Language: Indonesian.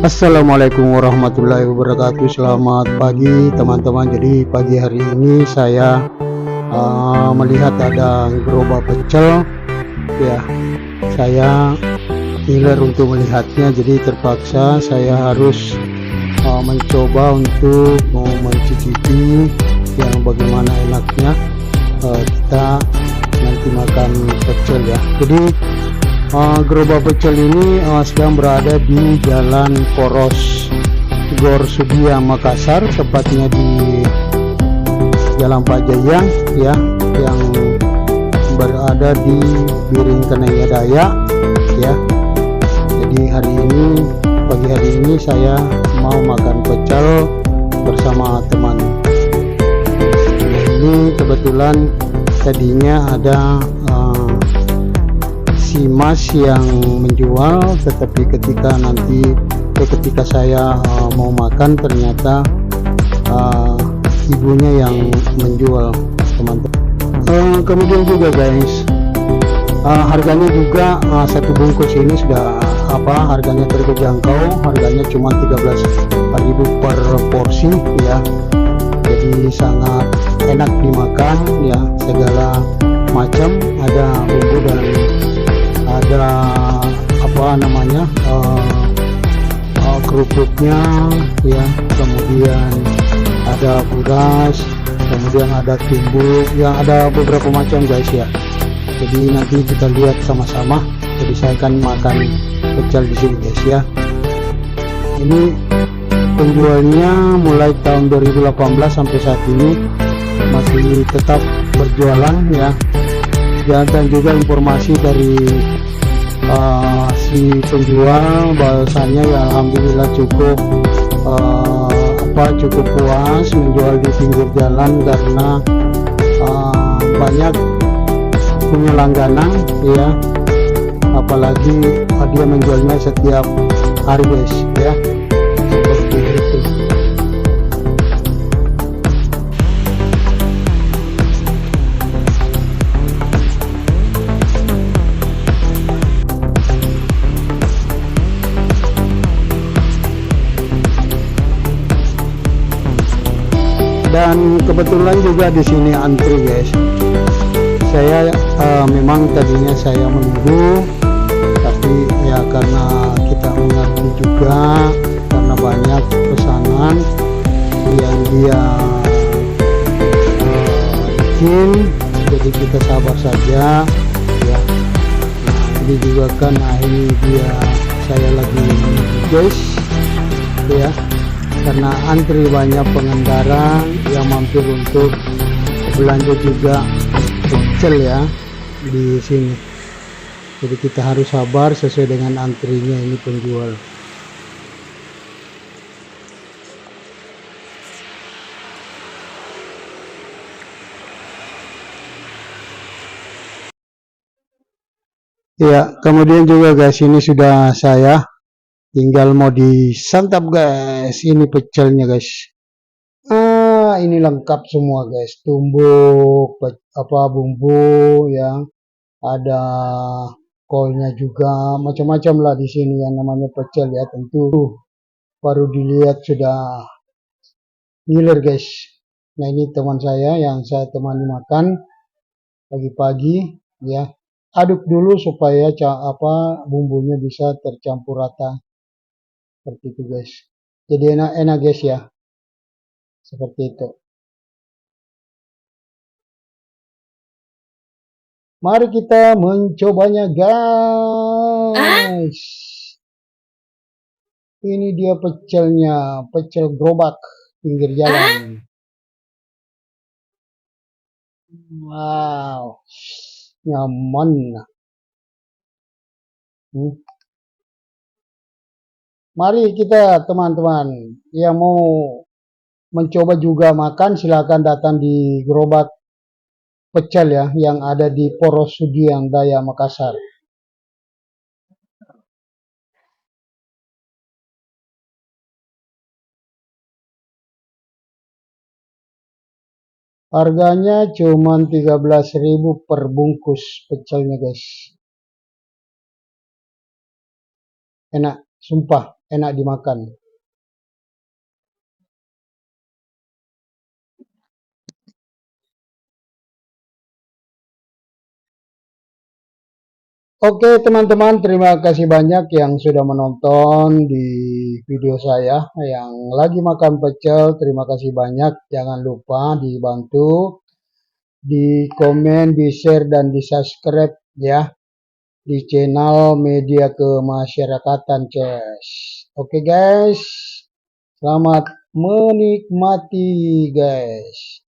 Assalamualaikum warahmatullahi wabarakatuh. Selamat pagi teman-teman. Jadi pagi hari ini saya melihat ada gerobak pecel ya. Saya ngiler untuk melihatnya, jadi terpaksa saya harus mencoba untuk mencicipi yang bagaimana enaknya kita nanti makan pecel ya. Jadi gerobak pecel ini sedang berada di Jalan Poros Gor Sudia Makassar, tepatnya di Jalan Pak Jaya ya, yang berada di Biring Kenaya Dayak ya. Jadi pagi hari ini saya mau makan pecel bersama teman. Ini kebetulan tadinya ada si mas yang menjual, tetapi ketika saya mau makan ternyata ibunya yang menjual, teman-teman. Kemudian juga guys, harganya juga satu bungkus ini sudah harganya terjangkau, harganya cuma 13.000 per porsi ya. Jadi sangat enak dimakan ya, segala macam ada bumbu dan ada kerupuknya ya, kemudian ada buras, kemudian ada tumbuk yang ada beberapa macam guys ya. Jadi nanti kita lihat sama-sama. Jadi saya akan makan pecel di sini guys ya. Ini penjualnya mulai tahun 2018 sampai saat ini masih tetap berjualan ya. Dan juga informasi dari si penjual bahwasanya ya alhamdulillah cukup puas menjual di pinggir jalan karena banyak punya langganan ya, apalagi dia menjualnya setiap hari guys ya, seperti itu. Dan kebetulan juga di sini antri guys. Saya memang tadinya saya menunggu, tapi ya karena kita mengerti juga karena banyak pesanan yang dia bikin, jadi kita sabar saja ya. Ini juga kan ini dia saya lagi menunggu guys ya, karena antri banyak pengendara yang mampir untuk belanja juga pecel ya di sini. Jadi kita harus sabar sesuai dengan antrinya ini penjual. Ya, kemudian juga guys, ini sudah saya tinggal mau disantap guys. Ini pecelnya guys. Ini lengkap semua guys, tumbuk bumbu ya, ada kolnya juga, macam-macam lah di sini yang namanya pecel ya. Tentu baru dilihat sudah ngiler guys. Nah ini teman saya yang saya temani makan pagi-pagi ya. Aduk dulu supaya bumbunya bisa tercampur rata seperti itu guys. Jadi enak-enak guys ya, seperti itu. Mari kita mencobanya guys. Ini dia pecelnya, pecel gerobak pinggir jalan. Wow, nyaman. Mari kita teman-teman yang mau mencoba juga makan, silakan datang di gerobak pecel ya yang ada di Porosudiang Daya Makassar. Harganya cuman 13.000 per bungkus pecelnya guys. Enak, sumpah enak dimakan. Oke teman-teman, terima kasih banyak yang sudah menonton di video saya yang lagi makan pecel. Terima kasih banyak. Jangan lupa dibantu di komen, di share dan di subscribe ya di channel Media Kemasyarakatan Ces. Oke guys, selamat menikmati guys.